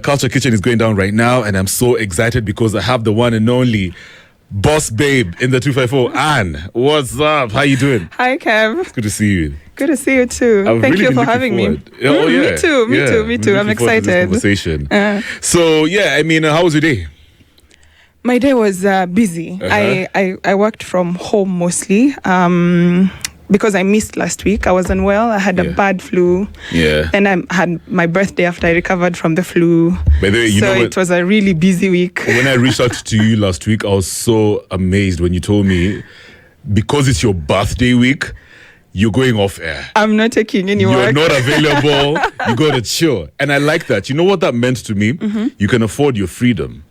Culture Kitchen is going down right now, and I'm so excited because I have the one and only Boss Babe in the 254. Anne, what's up? How you doing? Hi, Kev. It's good to see you. Good to see you too. Thank you for having me. Oh, yeah. Me too. I'm excited. Conversation. So, I mean, how was your day? My day was busy. I worked from home mostly because I missed last week. I was unwell. I had a bad flu. Yeah. Then I had my birthday after I recovered from the flu. By the way, it was a really busy week. When I reached out to you last week, I was so amazed when you told me, because it's your birthday week, you're going off air. I'm not taking any work. You're not available. You got to chill. And I like that. You know what that meant to me? Mm-hmm. You can afford your freedom.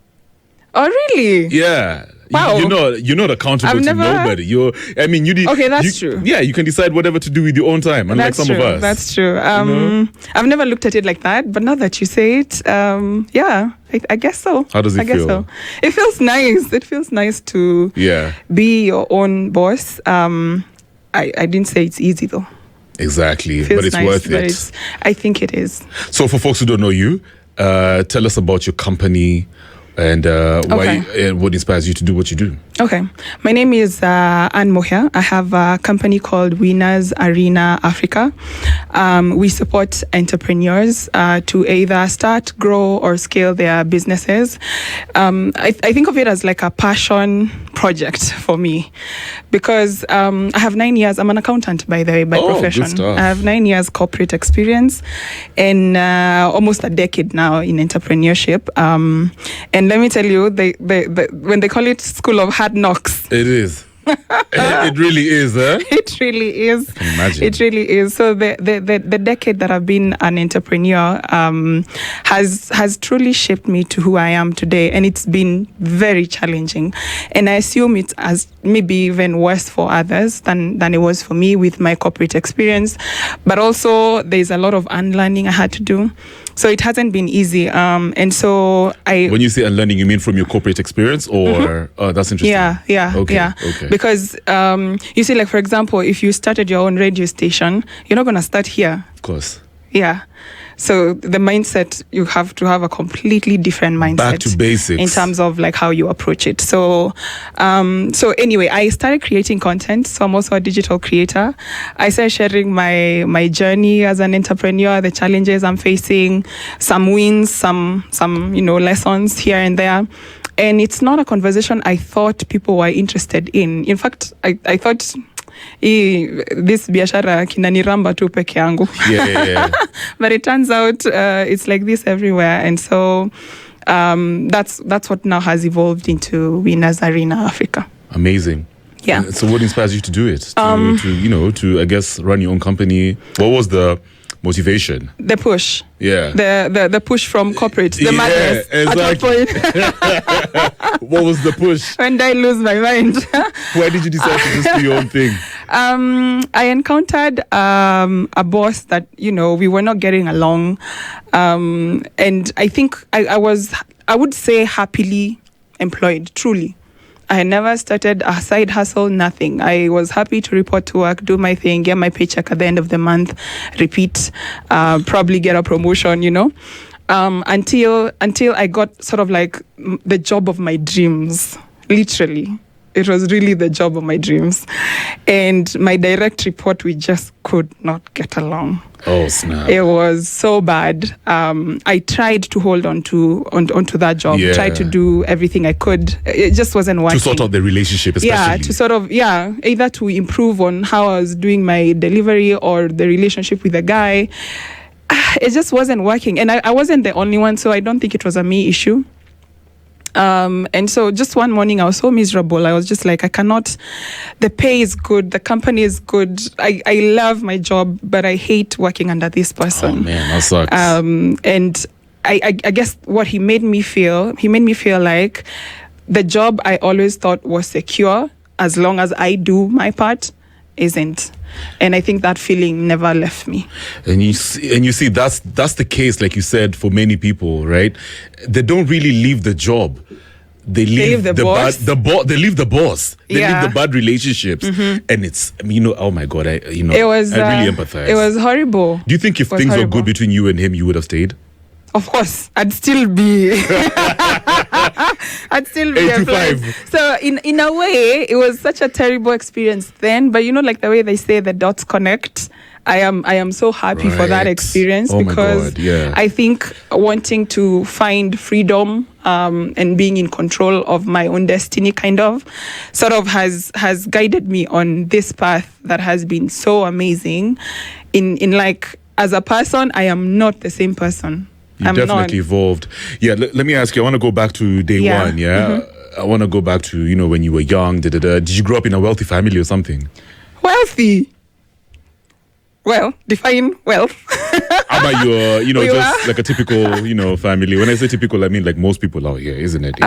Oh, really? Yeah. Wow. You're not accountable to nobody. Okay, that's true. Yeah, you can decide whatever to do with your own time, unlike some of us. That's true. I've never looked at it like that, but now that you say it, I guess so. How does it feel? So. It feels nice. It feels nice to be your own boss. I didn't say it's easy though. Exactly, but it's nice, worth it. I think it is. So for folks who don't know you, tell us about your company and what inspires you to do what you do. Okay. My name is Anne Muhia. I have a company called Winners Arena Africa. We support entrepreneurs to either start, grow, or scale their businesses. I think of it as like a passion project for me because I have 9 years. I'm an accountant, by the way, by profession. Good stuff. I have 9 years corporate experience and almost a decade now in entrepreneurship. And let me tell you, when they call it School of Hard Knocks. It is. It really is, huh? It really is. I can imagine. It really is. So the decade that I've been an entrepreneur has truly shaped me to who I am today, and it's been very challenging. And I assume it has maybe even worse for others than it was for me with my corporate experience. But also, there's a lot of unlearning I had to do. So it hasn't been easy. And so When you say unlearning, you mean from your corporate experience or that's interesting. Yeah. Okay. Because you see, like, for example, if you started your own radio station, you're not going to start here. Of course. Yeah. So the mindset, you have to have a completely different mindset. Back to basics. In terms of like how you approach it. So anyway, I started creating content. So I'm also a digital creator. I started sharing my journey as an entrepreneur, the challenges I'm facing, some wins, some lessons here and there. And it's not a conversation I thought people were interested in. In fact, I thought this biashara kinaniramba tu peke yangu. Yeah. But it turns out it's like this everywhere. And so that's what now has evolved into Winners Arena Africa. Amazing. Yeah. So what inspires you to do it? To I guess run your own company? What was the motivation? The push. Yeah. The push from corporate. The madness. Exactly. At what point? What was the push? When did I lose my mind? Why did you decide to just do your own thing? I encountered a boss that, we were not getting along. And I think I would say happily employed, truly. I had never started a side hustle, nothing. I was happy to report to work, do my thing, get my paycheck at the end of the month, repeat, probably get a promotion, until I got sort of like the job of my dreams, literally. It was really the job of my dreams. And my direct report, we just could not get along. Oh, snap. It was so bad. I tried to hold onto that job, tried to do everything I could. It just wasn't working. To sort out the relationship, especially. Either to improve on how I was doing my delivery or the relationship with the guy. It just wasn't working. And I wasn't the only one, so I don't think it was a me issue. And so just one morning I was so miserable. I was just like, I cannot, the pay is good, the company is good. I love my job, but I hate working under this person. Oh man, that sucks. And I guess what he made me feel like the job I always thought was secure as long as I do my part isn't. And I think that feeling never left me. And you see that's the case, like you said, for many people, right? They don't really leave the job. They leave the boss. They leave the boss. They leave the bad relationships, and it's oh my God, I really empathize. It was horrible. Do you think if things were good between you and him, you would have stayed? of course, I'd still be 8 to 5. So in a way, it was such a terrible experience then. But like the way they say the dots connect. I am so happy for that experience because I think wanting to find freedom and being in control of my own destiny kind of sort of has guided me on this path that has been so amazing. In like, as a person, I am not the same person. You definitely evolved. Yeah, let me ask you, I want to go back to day one, I want to go back to, when you were young, Did you grow up in a wealthy family or something? Wealthy? Well, define wealth. How about your, just like a typical, family? When I say typical, I mean like most people out here, isn't it?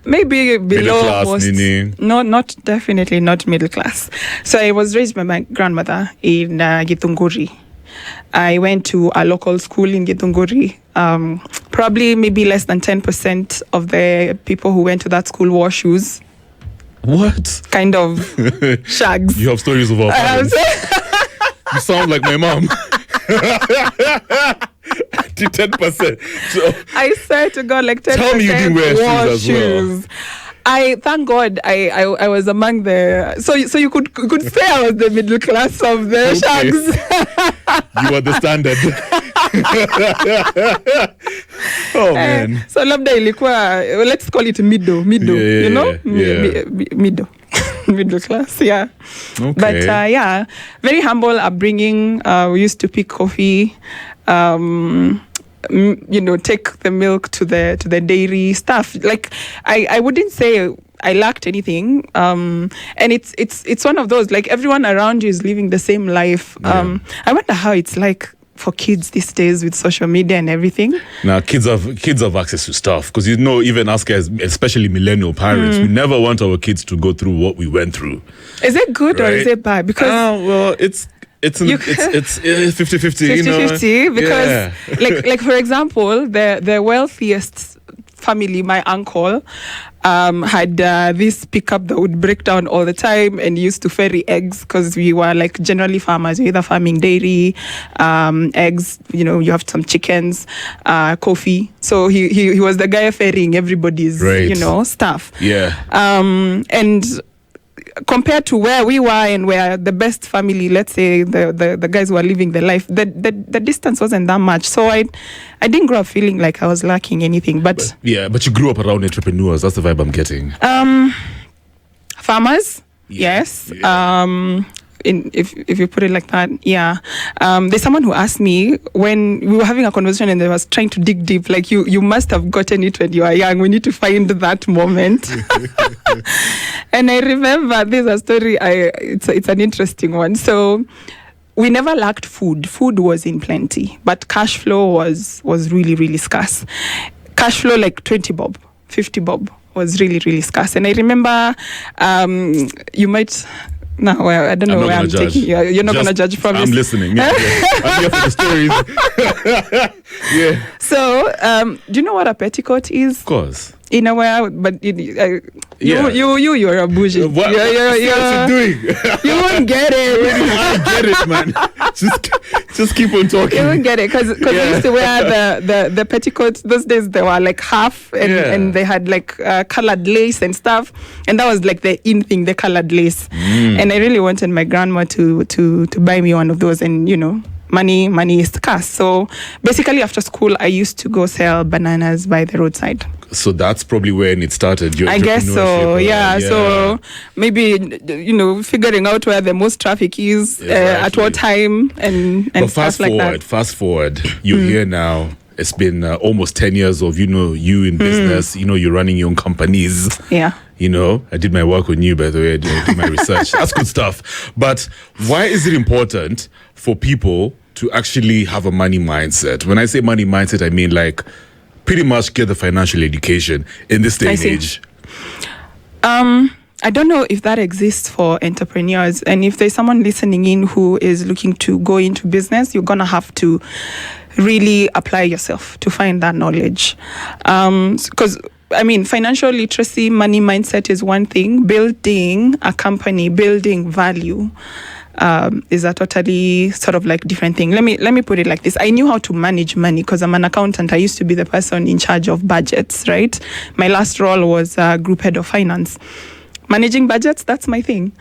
Maybe below middle class, most. Nini. No, definitely not middle class. So I was raised by my grandmother in Githunguri. I went to a local school in Githunguri. Probably maybe less than 10% of the people who went to that school wore shoes. What? Kind of shags. You have stories of our parents. You sound like my mom. 10%. So, I swear to God, like 10%. Tell me you didn't wear shoes as well. I thank God I was among the so you could say I was the middle class of the shags. You are the standard. Oh man. So labda ilikuwa, let's call it middle, middle. Middle class, yeah. Okay. But very humble upbringing. We used to pick coffee, take the milk to the dairy stuff. Like I wouldn't say I lacked anything. And it's one of those, like, everyone around you is living the same life. I wonder how it's like for kids these days with social media and everything. Now, kids have access to stuff because even us guys, especially millennial parents, we never want our kids to go through what we went through. Is it good or is it bad? Because well, it's 50-50. 50-50 because like for example, the wealthiest family, my uncle, had this pickup that would break down all the time and used to ferry eggs because we were like generally farmers. We're either farming dairy, eggs, you have some chickens, coffee. So he was the guy ferrying everybody's, stuff. Yeah. And compared to where we were and where the best family, let's say the guys who are living the life, the distance wasn't that much. So I didn't grow up feeling like I was lacking anything. But you grew up around entrepreneurs. That's the vibe I'm getting. Farmers, yes. Yeah. If you put it like that, yeah. There's someone who asked me when we were having a conversation and they was trying to dig deep, like you must have gotten it when you were young. We need to find that moment. And I remember there's a story. It's an interesting one. So we never lacked food. Food was in plenty, but cash flow was really, really scarce. Cash flow like 20 bob, 50 bob was really, really scarce. And I remember you might. No, well, I don't know where I'm taking you. You're not going to judge from this. I'm listening. Yeah. I'm here for the stories. Yeah. So, do you know what a petticoat is? Of course. In a way, but you're a bougie. What are you doing? You won't get it. I get it, man. Just keep on talking. You won't get it because we used to wear the petticoats. Those days they were like half and they had like colored lace and stuff, and that was like the in thing, the colored lace. And I really wanted my grandma to buy me one of those, and money is scarce. So basically after school I used to go sell bananas by the roadside. So that's probably when it started. I guess so. Yeah. So maybe figuring out where the most traffic is, at what time, and but stuff like that. Fast forward. You're here now. It's been almost 10 years of you in business. You're running your own companies. Yeah. I did my work on you, by the way. I did my research. That's good stuff. But why is it important for people to actually have a money mindset? When I say money mindset, I mean like pretty much get the financial education in this day and age. I don't know if that exists for entrepreneurs. And if there's someone listening in who is looking to go into business, you're going to have to really apply yourself to find that knowledge. Because financial literacy, money mindset is one thing. Building a company, building value, is a totally sort of like different thing. Let me put it like this. I knew how to manage money because I'm an accountant. I used to be the person in charge of budgets, right? My last role was group head of finance. Managing budgets, that's my thing.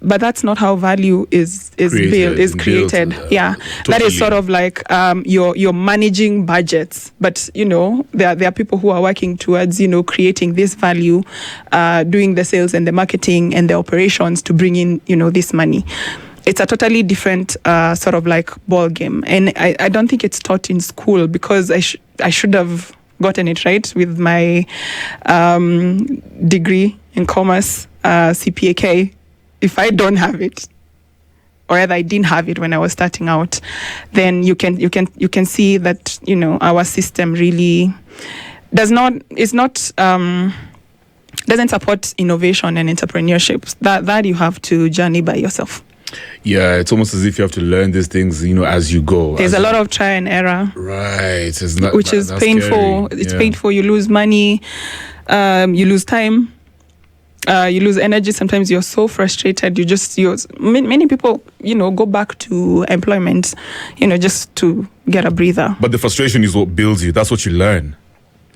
But that's not how value is created. Yeah, totally. That is sort of like you're managing budgets, but there are people who are working towards creating this value, doing the sales and the marketing and the operations to bring in this money. It's a totally different sort of like ball game, and I don't think it's taught in school because I should have gotten it right with my degree in commerce, CPAK. If I don't have it, or rather I didn't have it when I was starting out, then you can see that our system really doesn't support innovation and entrepreneurship. That you have to journey by yourself. Yeah, it's almost as if you have to learn these things, as you go. There's a lot of trial and error. Right. Which is painful. Scary. It's painful. You lose money. You lose time. You lose energy. Sometimes you're so frustrated. Many people, go back to employment, just to get a breather. But the frustration is what builds you. That's what you learn.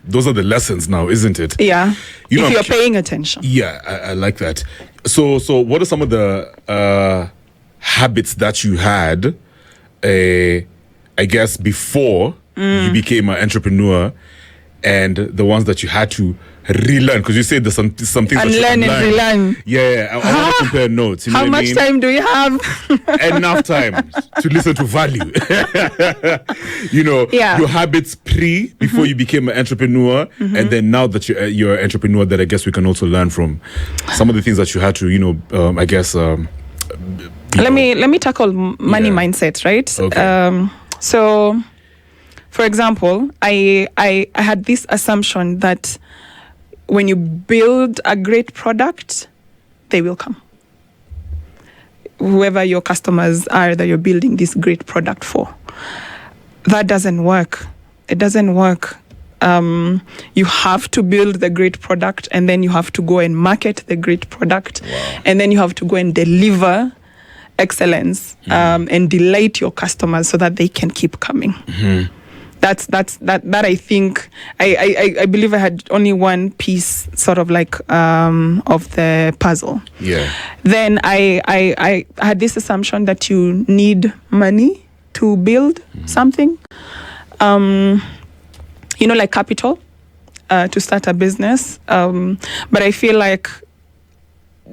Those are the lessons now, isn't it? Yeah. If you're paying attention. Yeah, I like that. So what are some of the habits that you had, I guess, before you became an entrepreneur, and the ones that you had to relearn? Because you said there's some things that you unlearn and relearn. Yeah. I want to compare notes. How much time do you have? Enough time to listen to value. Your habits before you became an entrepreneur, and then now that you're an entrepreneur, that I guess we can also learn from some of the things that you had to, I guess. Let me tackle money mindset, right? Okay. So, for example, I had this assumption that when you build a great product, they will come. Whoever your customers are that you're building this great product for. That doesn't work. It doesn't work. You have to build the great product, and then you have to go and market the great product. Wow. And then you have to go and deliver excellence and delight your customers so that they can keep coming. Mm-hmm. That I think I believe I had only one piece sort of like of the puzzle. Yeah. Then I had this assumption that you need money to build something. Like capital to start a business. But I feel like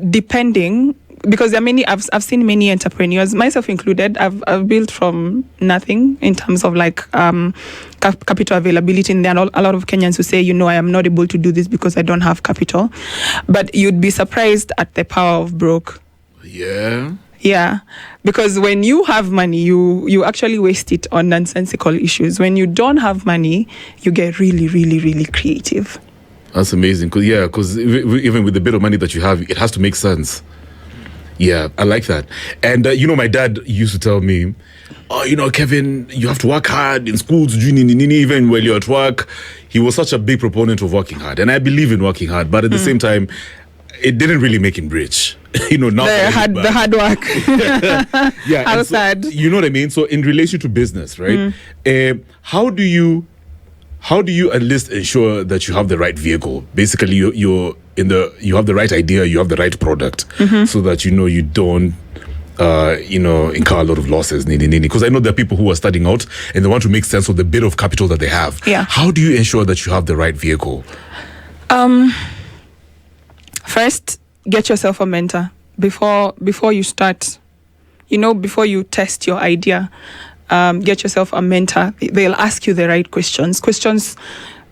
depending, because there are many, I've seen many entrepreneurs, myself included. I've built from nothing in terms of like capital availability. And there are a lot of Kenyans who say, I am not able to do this because I don't have capital. But you'd be surprised at the power of broke. Yeah. Yeah, because when you have money, you actually waste it on nonsensical issues. When you don't have money, you get really, really, really creative. That's amazing. Because even with the bit of money that you have, it has to make sense. Yeah, I like that. And, my dad used to tell me, Kevin, you have to work hard in schools, even when you're at work. He was such a big proponent of working hard. And I believe in working hard. But at the same time, it didn't really make him rich. Now the hard work. Yeah. How sad. You know what I mean? So in relation to business, right? How do you at least ensure that you have the right vehicle? Basically, you have the right idea, you have the right product, so that you don't incur a lot of losses. Because I know there are people who are starting out and they want to make sense of the bit of capital that they have. Yeah. How do you ensure that you have the right vehicle? First, get yourself a mentor before you start. Before you test your idea, get yourself a mentor. They'll ask you the right questions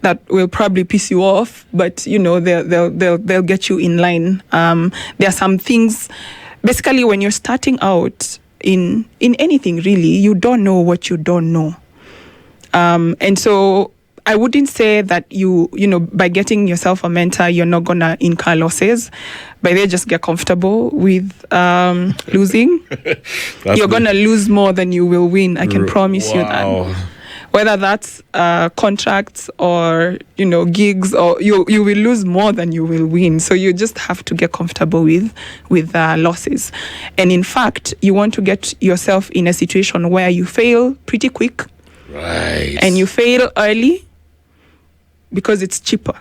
that will probably piss you off, but they'll get you in line. There are some things. Basically, when you're starting out in anything, really, you don't know what you don't know, and so I wouldn't say that by getting yourself a mentor, you're not gonna incur losses. But they just get comfortable with losing. You're gonna lose more than you will win. I can promise you that. whether that's contracts or gigs, or you will lose more than you will win. So you just have to get comfortable with losses. And in fact, you want to get yourself in a situation where you fail pretty quick, right? And you fail early because it's cheaper.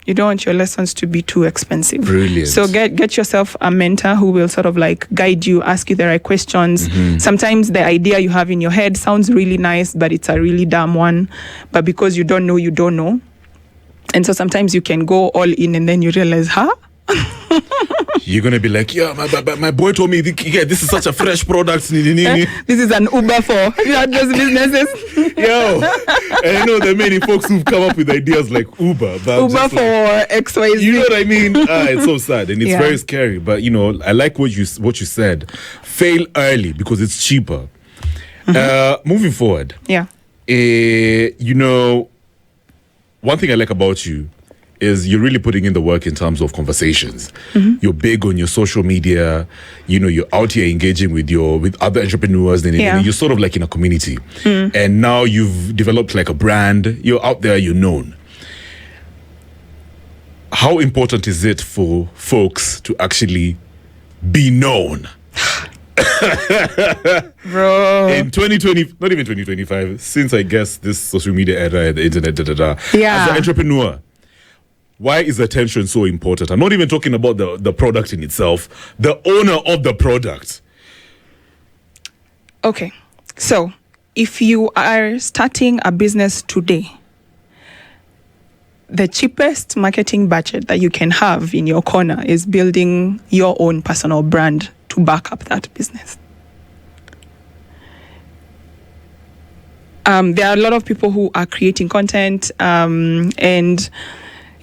You don't want your lessons to be too expensive. Brilliant. So get yourself a mentor who will sort of like guide you, ask you the right questions. Sometimes the idea you have in your head sounds really nice, but it's a really dumb one. But because you don't know. And so sometimes you can go all in and then you realize, you're going to be like, yeah, my boy told me, this is such a fresh product. This is an Uber for just businesses. Yo, and I know there are many folks who've come up with ideas like Uber. But Uber for XYZ. You know what I mean? It's so sad and it's very scary. But, I like what you said. Fail early because it's cheaper. Moving forward. Yeah. One thing I like about you is you're really putting in the work in terms of conversations. You're big on your social media. You're out here engaging with other entrepreneurs. And you're sort of like in a community. And now you've developed like a brand. You're out there. You're known. How important is it for folks to actually be known? Bro. In 2020, not even 2025, since I guess this social media era, the internet, as an entrepreneur, why is attention so important? I'm not even talking about the product in itself, the owner of the product. Okay. So, if you are starting a business today, the cheapest marketing budget that you can have in your corner is building your own personal brand to back up that business. There are a lot of people who are creating content and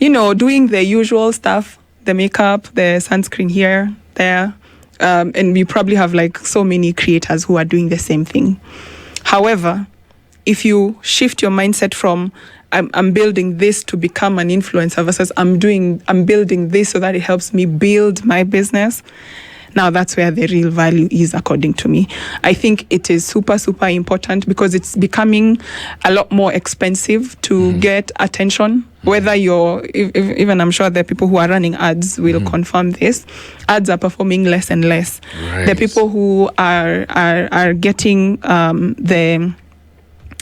doing the usual stuff, the makeup, the sunscreen here, there. And we probably have like so many creators who are doing the same thing. However, if you shift your mindset from I'm building this to become an influencer versus I'm building this so that it helps me build my business, now that's where the real value is, according to me. I think it is super, super important because it's becoming a lot more expensive to get attention. Whether even I'm sure the people who are running ads will confirm this. Ads are performing less and less. Right. The people who are getting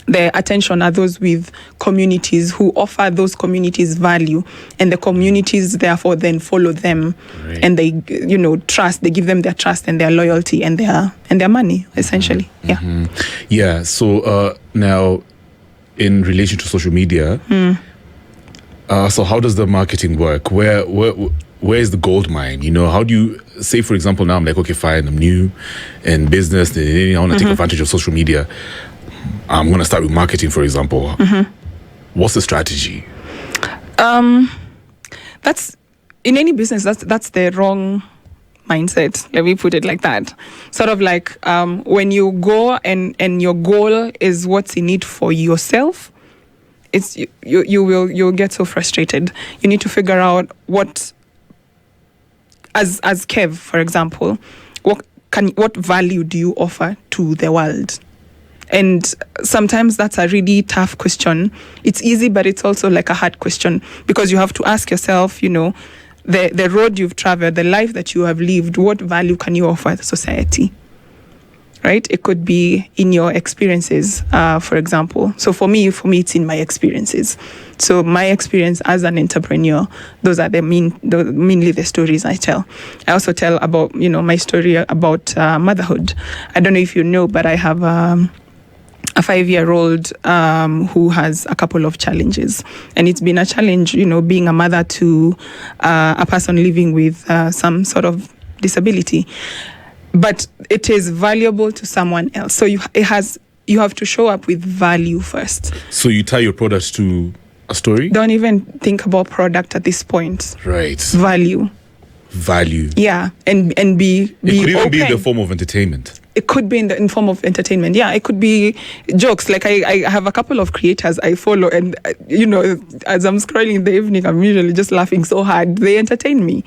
the attention are those with communities who offer those communities value, and the communities therefore then follow them, and they trust. They give them their trust and their loyalty and their money essentially. Yeah. So now, in relation to social media, so how does the marketing work? Where is the gold mine? How do you say, for example, now I'm like, okay, fine, I'm new in business, I want to take advantage of social media. I'm going to start with marketing, for example. What's the strategy? That's in any business. That's the wrong mindset. Let me put it like that. Sort of like when you go and your goal is what's in it for yourself. It's you'll get so frustrated. You need to figure out what, as Kev, for example, what value do you offer to the world? And sometimes that's a really tough question. It's easy, but it's also like a hard question because you have to ask yourself, the road you've traveled, the life that you have lived, what value can you offer society? Right? It could be in your experiences, for example. So for me, it's in my experiences. So my experience as an entrepreneur, those are mainly the stories I tell. I also tell about, my story about motherhood. I don't know if you know, but I have a 5-year-old who has a couple of challenges. And it's been a challenge, being a mother to a person living with some sort of disability. But it is valuable to someone else. So you have to show up with value first. So you tie your product to a story? Don't even think about product at this point. Right. Value. Yeah. And be It could even open. be in the form of entertainment. It could be in form of entertainment. Yeah, it could be jokes. Like I have a couple of creators I follow, and as I'm scrolling in the evening, I'm usually just laughing so hard. They entertain me.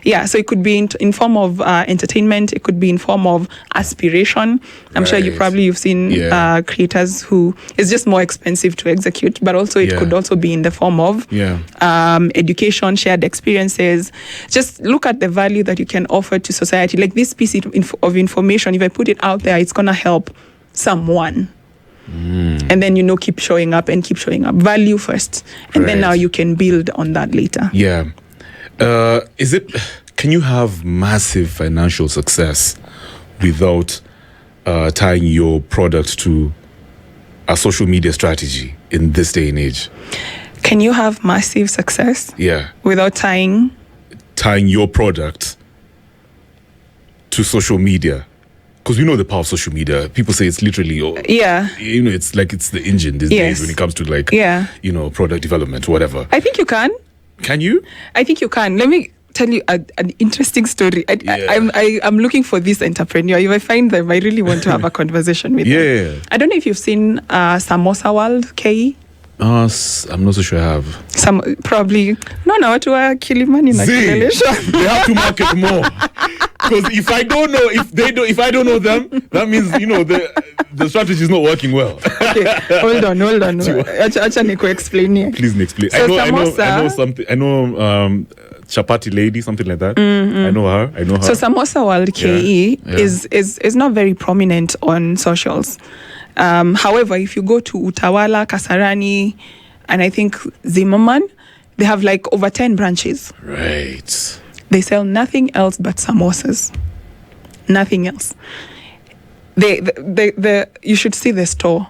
Yeah, so it could be in form of entertainment. It could be in form of aspiration. I'm sure you've seen creators who it's just more expensive to execute, but also it could also be in the form of education, shared experiences. Just look at the value that you can offer to society. Like this piece of information, if I put it out there, it's gonna help someone. And then keep showing up. Value first, and then now you can build on that later. Yeah. Can you have massive financial success without tying your product to a social media strategy in this day and age? Can you have massive success? Yeah. Without tying your product to social media? Because we know the power of social media. People say it's literally, it's like it's the engine these days when it comes to product development, whatever. I think you can. Can you? I think you can. Let me tell you an interesting story. I'm looking for this entrepreneur. If I find them, I really want to have a conversation with them. I don't know if you've seen Samosa World, KE. I'm not so sure I have. Some probably to a Kilimani na Kilelesha. They have to market more. Because if I don't know them, that means the strategy is not working well. Okay, hold on. Acha niko explain here. Please explain. So I know something. I know Chapati lady, something like that. I know her. So Samosa World KE is not very prominent on socials. However, if you go to Utawala, Kasarani, and I think Zimmerman, they have like over 10 branches. Right. They sell nothing else but samosas. Nothing else. You should see the store.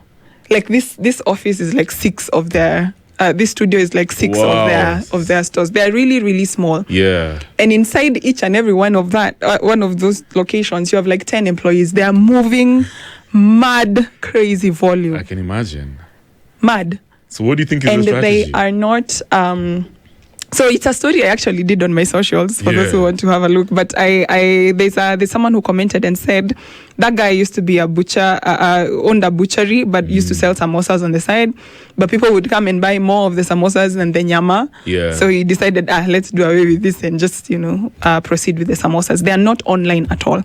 Like this office is like 6 of their. This studio is like 6 of their stores. They are really, really small. Yeah. And inside each and every one of those locations, you have like 10 employees. They are moving mad, crazy volume. I can imagine. Mad. So what do you think is the strategy? And they are not... so it's a story I actually did on my socials for those who want to have a look. But there's someone who commented and said that guy used to be a butcher, owned a butchery, but used to sell samosas on the side. But people would come and buy more of the samosas than the nyama. Yeah. So he decided, let's do away with this and just proceed with the samosas. They are not online at all.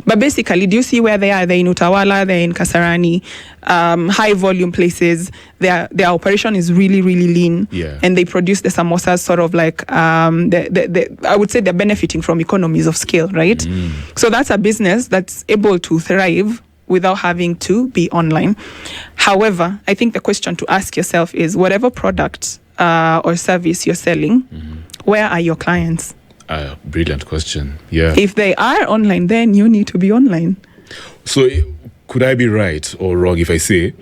But basically, do you see where they are? They're in Utawala, they're in Kasarani, high volume places. Their operation is really, really lean. Yeah. And they produce the samosas sort of like, I would say they're benefiting from economies of scale, right? So that's a business that's able to thrive without having to be online. However, I think the question to ask yourself is, whatever product or service you're selling, where are your clients? Brilliant question. Yeah. If they are online, then you need to be online. So could I be right or wrong if I say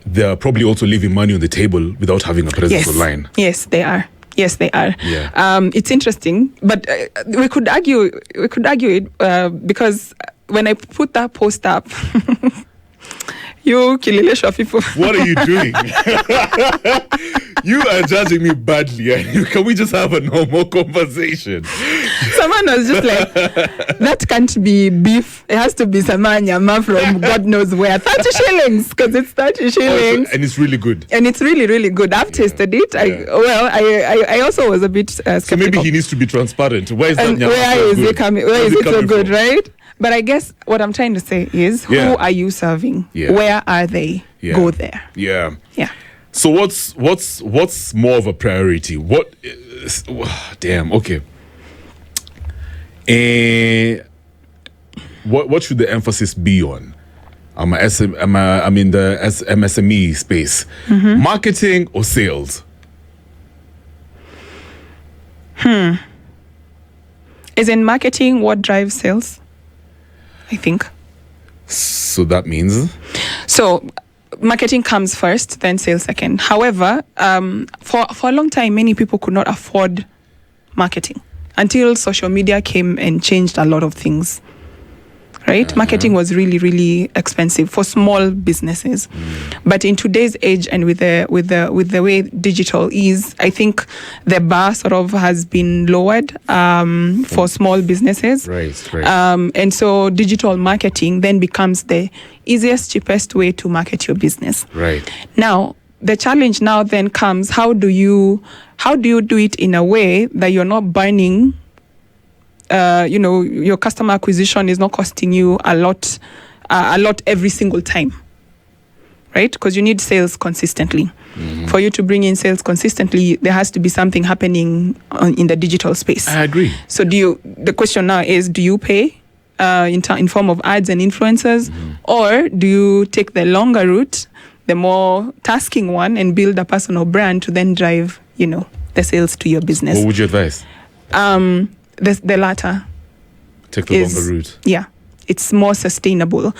they're probably also leaving money on the table without having a presence online? Yes, they are. Yes, they are. Yeah. It's interesting, but we could argue it because when I put that post up, you Kililesha people. What are you doing? You are judging me badly. Can we just have a normal conversation? Someone was just like, that can't be beef. It has to be samanyama from God knows where. 30 shillings, because it's 30 shillings. And it's really good. And it's really, really good. I've tasted it. I also was a bit skeptical. So maybe he needs to be transparent. Where is that nyama? Where is it coming? Where is it so good, right? But I guess what I'm trying to say is, who are you serving? Yeah. Where are they? Yeah. Go there. Yeah. Yeah. So what's more of a priority? Damn. Okay. What should the emphasis be on? I'm in the MSME space. Marketing or sales? Is in marketing what drives sales? I think. So that means? So marketing comes first, then sales second. However, for a long time, many people could not afford marketing until social media came and changed a lot of things. Right? Marketing was really, really expensive for small businesses. But in today's age and with the way digital is, I think the bar sort of has been lowered for small businesses. Right. And so digital marketing then becomes the easiest, cheapest way to market your business. Right. Now, the challenge now then comes, how do you do it in a way that you're not burning your customer acquisition is not costing you a lot every single time, right? Because you need sales consistently. Mm-hmm. For you to bring in sales consistently, there has to be something happening in the digital space. I agree. So the question now is, do you pay in form of ads and influencers, or do you take the longer route, the more tasking one, and build a personal brand to then drive, the sales to your business? What would you advise? The latter. Take the longer route. Yeah, it's more sustainable.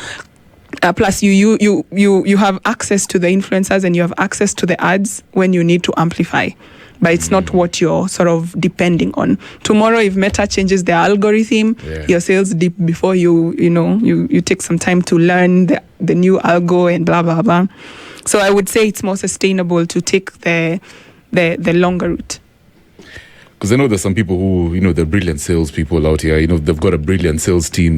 Plus, you have access to the influencers and you have access to the ads when you need to amplify. But it's not what you're sort of depending on. Tomorrow, if Meta changes their algorithm, your sales dip before you take some time to learn the new algo and blah, blah, blah. So I would say it's more sustainable to take the longer route. Because I know there's some people who, they're brilliant salespeople out here. They've got a brilliant sales team.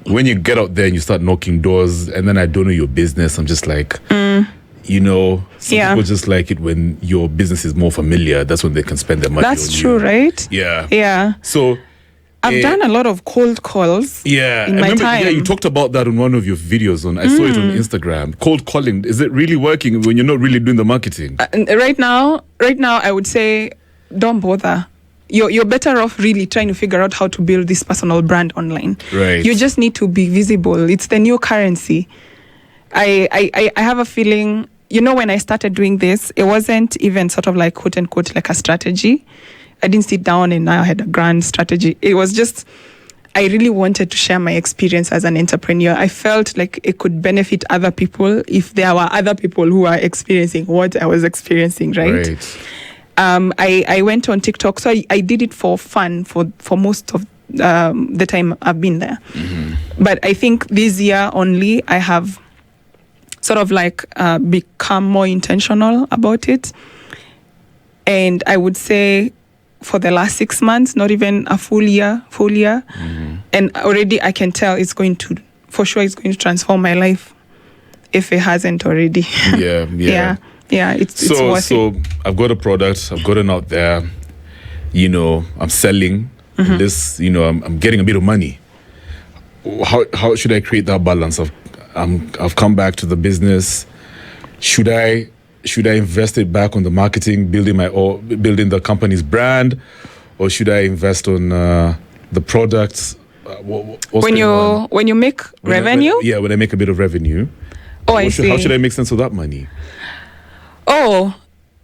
When you get out there and you start knocking doors, and then I don't know your business, I'm just like, some people just like it when your business is more familiar. That's when they can spend their money. That's true, right? Yeah. Yeah. So I've done a lot of cold calls. Yeah. In my time. Yeah, you talked about that on one of your videos. I saw it on Instagram. Cold calling. Is it really working when you're not really doing the marketing? Right now, I would say, don't bother. You're better off really trying to figure out how to build this personal brand online. Right. You just need to be visible. It's the new currency. I have a feeling, when I started doing this, it wasn't even sort of like quote unquote like a strategy. I didn't sit down and I had a grand strategy. It was just, I really wanted to share my experience as an entrepreneur. I felt like it could benefit other people if there were other people who are experiencing what I was experiencing, right? I went on TikTok, so I did it for fun for most of the time I've been there. Mm-hmm. But I think this year only I have sort of like become more intentional about it. And I would say for the last 6 months, not even a full year. Mm-hmm. And already I can tell it's going to transform my life if it hasn't already. Yeah, it's worth it. So I've got a product, I've got it out there, I'm selling this, I'm getting a bit of money. How should I create that balance of, I've come back to the business. Should I invest it back on the marketing, building the company's brand, or should I invest on the products? When you make revenue? When I make a bit of revenue. I see. How should I make sense of that money? Oh,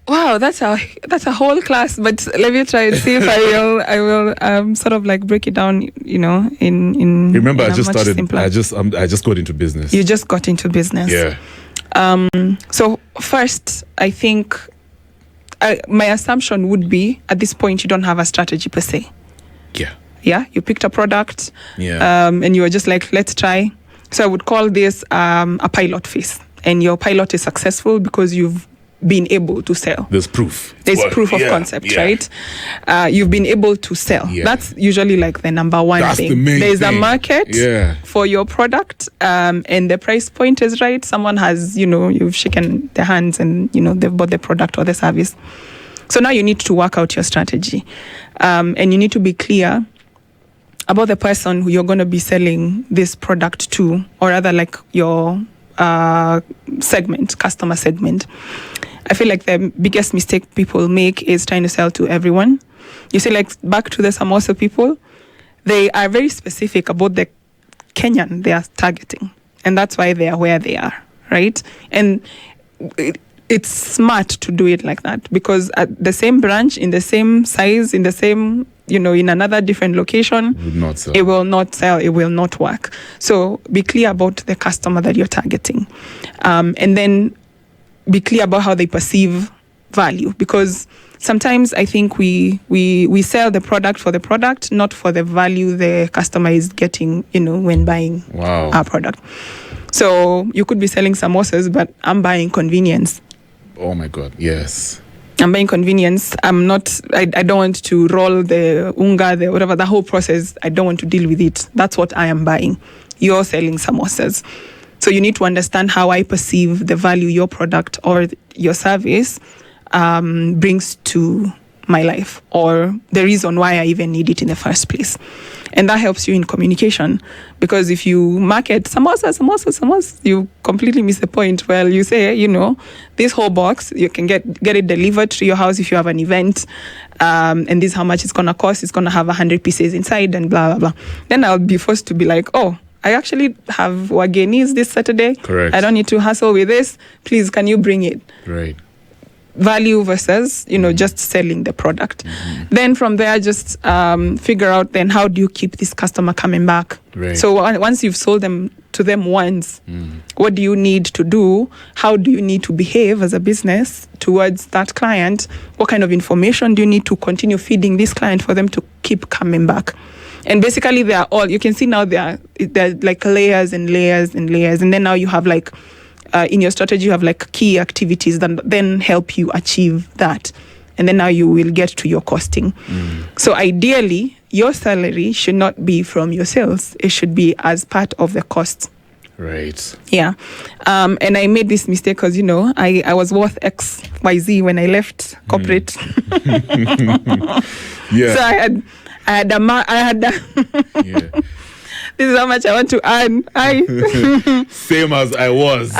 wow, that's a whole class. But let me try and see if I will sort of like break it down. In remember, in I just started. Simpler. I just got into business. You just got into business. Yeah. So first, I think my assumption would be at this point you don't have a strategy per se. Yeah. Yeah. You picked a product. Yeah. And you were just like, let's try. So I would call this a pilot phase, and your pilot is successful because you've been able to sell. There's proof. There's proof of concept, right? You've been able to sell. Yeah. That's usually like the number one thing. The main There's thing. a market for your product, and the price point is right. Someone has, you've shaken their hands and, they've bought the product or the service. So now you need to work out your strategy. And you need to be clear about the person who you're going to be selling this product to, or rather like your customer segment. I feel like the biggest mistake people make is trying to sell to everyone. You see, like back to the samosa people, they are very specific about the Kenyan they are targeting. And that's why they are where they are, right? And it's smart to do it like that, because at the same branch, in the same size, in the same, in another different location, it will not sell, it will not work. So be clear about the customer that you're targeting. And then be clear about how they perceive value, because sometimes I think we sell the product for the product, not for the value the customer is getting, when buying our product. So you could be selling samosas, but I'm buying convenience. Oh my God, yes. I'm buying convenience. I don't want to roll the unga, the whole process. I don't want to deal with it. That's what I am buying. You're selling samosas. So you need to understand how I perceive the value your product or your service brings to my life or the reason why I even need it in the first place. And that helps you in communication, because if you market samosa, you completely miss the point. Well, you say, this whole box, you can get it delivered to your house if you have an event, and this is how much it's going to cost. It's going to have 100 pieces inside and blah, blah, blah. Then I'll be forced to be like, oh, I actually have wagenis this Saturday. Correct. I don't need to hustle with this. Please, can you bring it? Right. Value versus, just selling the product. Mm-hmm. Then from there, just figure out then how do you keep this customer coming back? Right. So once you've sold them to them once, what do you need to do? How do you need to behave as a business towards that client? What kind of information do you need to continue feeding this client for them to keep coming back? And basically, they are all, you can see now they're like layers and layers and layers. And then now you have like, in your strategy, you have like key activities that then help you achieve that. And then now you will get to your costing. So ideally, your salary should not be from your sales. It should be as part of the cost. Right. Yeah. And I made this mistake because, I was worth XYZ when I left corporate. Yeah. So I had yeah. This is how much I want to earn. Same as I was. Same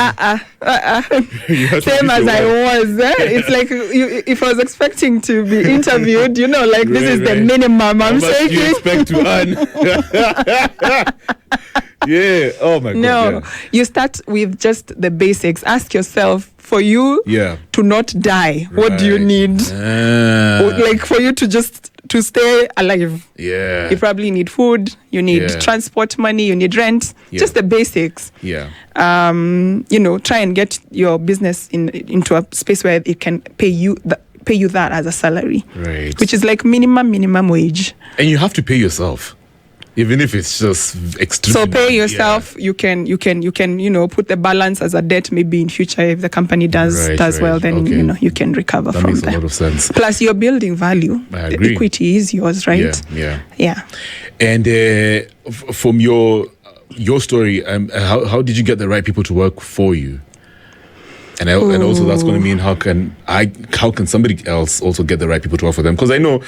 as I was. It's like if I was expecting to be interviewed, this is the minimum I'm saying. You expect to earn? Yeah. Oh my God. No, yeah. You start with just the basics. Ask yourself, for you to not die, what do you need? Like for you to stay alive. Yeah. You probably need food, you need transport money, you need rent, just the basics. Yeah. Try and get your business into a space where it can pay you that as a salary. Right. Which is like minimum wage. And you have to pay yourself. Even if it's just extremely. So pay yourself. You can put the balance as a debt maybe in future if the company does well. Then you can recover from that. That makes a lot of sense. Plus, you're building value. I agree. The equity is yours, right? Yeah. And from your story, how did you get the right people to work for you? And also that's going to mean how can somebody else also get the right people to work for them? Because I know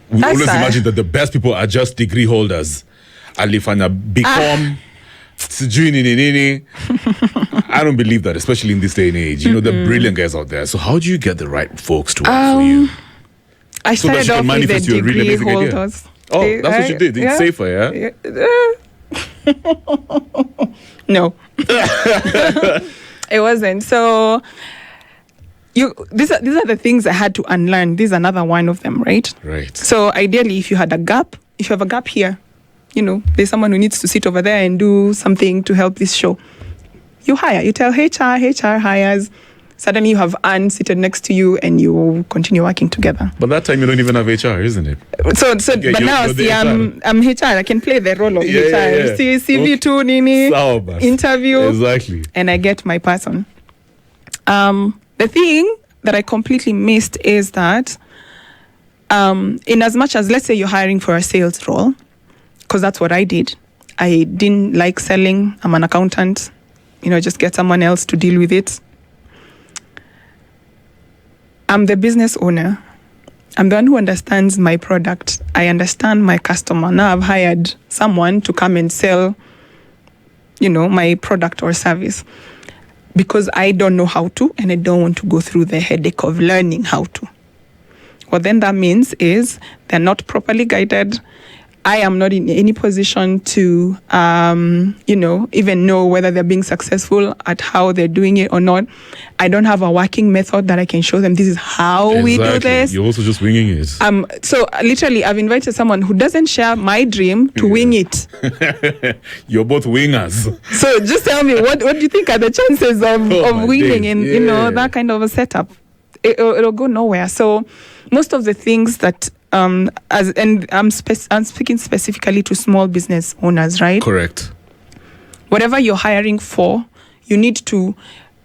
we always imagine that the best people are just degree holders. Alifana become I don't believe that, especially in this day and age. The brilliant guys out there. So how do you get the right folks to work for you? I started off with the degree holders. Oh, that's what you did. It's safer, yeah? No. It wasn't. So these are the things I had to unlearn. This is another one of them, right? Right. So ideally, if you have a gap here, there's someone who needs to sit over there and do something to help this show. You hire. You tell HR hires. Suddenly you have Anne seated next to you and you continue working together. But that time you don't even have HR, isn't it? So but now see, I'm HR. I can play the role of HR. Yeah. See, CV too, Nini, interview. Exactly. And I get my person. The thing that I completely missed is that in as much as, let's say you're hiring for a sales role, because that's what I did. I didn't like selling. I'm an accountant. Just get someone else to deal with it. I'm the business owner. I'm the one who understands my product. I understand my customer. Now I've hired someone to come and sell, my product or service. Because I don't know how to, and I don't want to go through the headache of learning how to. What then that means is they're not properly guided. I am not in any position to, even know whether they're being successful at how they're doing it or not. I don't have a working method that I can show them. This is how we do this. You're also just winging it. So literally, I've invited someone who doesn't share my dream to wing it. You're both wingers. So just tell me, what do you think are the chances of winning in that kind of a setup? It'll go nowhere. So most of the things that I'm speaking specifically to small business owners, right? Correct. Whatever you're hiring for, you need to,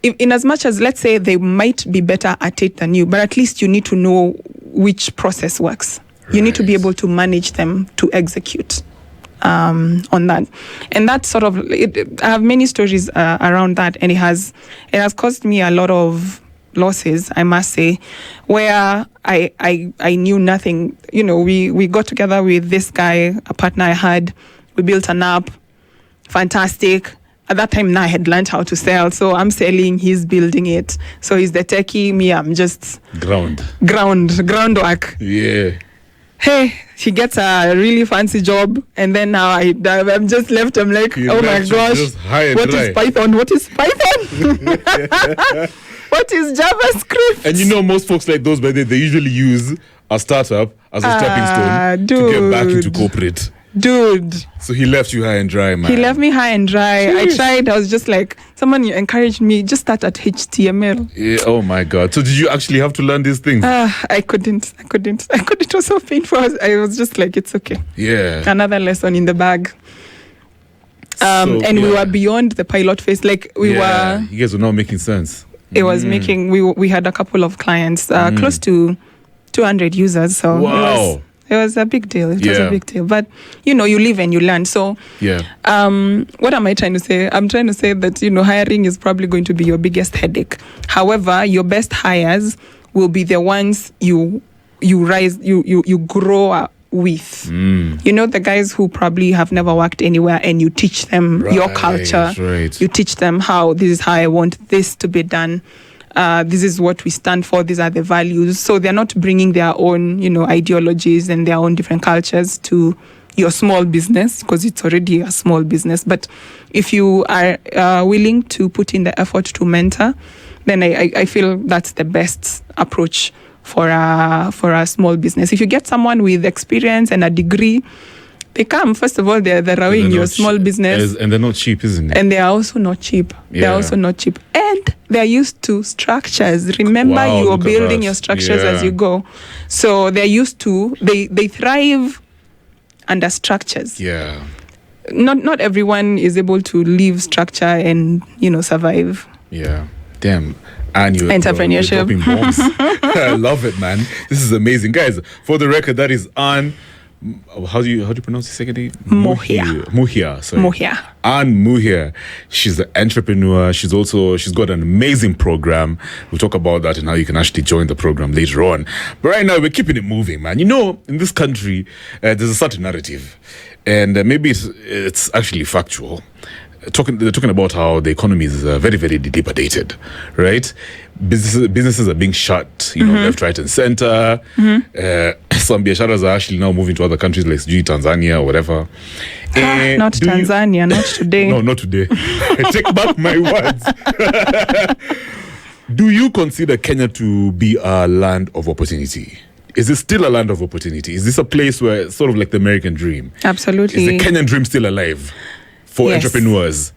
in as much as, let's say, they might be better at it than you, but at least you need to know which process works. Right. You need to be able to manage them to execute on that. And that sort of, I have many stories around that, and it has caused me a lot of losses, I must say, where I knew nothing. You know, we got together with this guy, a partner I had. We built an app. Fantastic. At that time, now I had learned how to sell. So I'm selling, he's building it. So he's the techie, me, I'm just... Groundwork. Yeah. Hey, he gets a really fancy job. And then now I'm just left. I'm like, oh my gosh, what is Python? What is Python? What is JavaScript? And you know, most folks like those, but they usually use a startup as a stepping stone to get back into corporate. Dude. So he left you high and dry, man. He left me high and dry. Jeez. I tried. I was just like, someone encouraged me, just start at HTML. Yeah, oh my God. So did you actually have to learn these things? I couldn't. It was so painful. I was just like, it's okay. Yeah. Another lesson in the bag. We were beyond the pilot phase. Like we were. You guys were not making sense. It was making, we had a couple of clients, close to 200 users. So wow. It was a big deal. It was a big deal. But, you know, you live and you learn. So, what am I trying to say? I'm trying to say that, you know, hiring is probably going to be your biggest headache. However, your best hires will be the ones you grow with. You know, the guys who probably have never worked anywhere and you teach them your culture. Right. You teach them how this is how I want this to be done. This is what we stand for. These are the values. So they're not bringing their own, you know, ideologies and their own different cultures to your small business because it's already a small business. But if you are willing to put in the effort to mentor, then I feel that's the best approach for a small business. If you get someone with experience and a degree, they come. First of all, they're rowing your small business. And they're not cheap, isn't it? And they are also not cheap. Yeah. They're also not cheap. And they're used to structures. Remember, you are building your structures as you go. So they're used to, they thrive under structures. Yeah. Not everyone is able to leave structure and, you know, survive. Yeah. Damn. And you're entrepreneurship. You're dropping bombs. I love it, man. This is amazing. Guys, for the record, that is Anne. How do you pronounce the second name? Muhia. Sorry. Muhia. Anne Muhia. She's an entrepreneur. She's got an amazing program. We'll talk about that and how you can actually join the program later on. But right now, we're keeping it moving, man. You know, in this country, there's a certain narrative, and maybe it's actually factual. They're talking about how the economy is very, very dilapidated, right? Businesses are being shut, you know, left, right, and center. Some biasharas are actually now moving to other countries like Tanzania or whatever. Not Tanzania, not today. No, not today. I take back my words. Do you consider Kenya to be a land of opportunity? Is it still a land of opportunity? Is this a place where it's sort of like the American dream? Absolutely. Is the Kenyan dream still alive for entrepreneurs?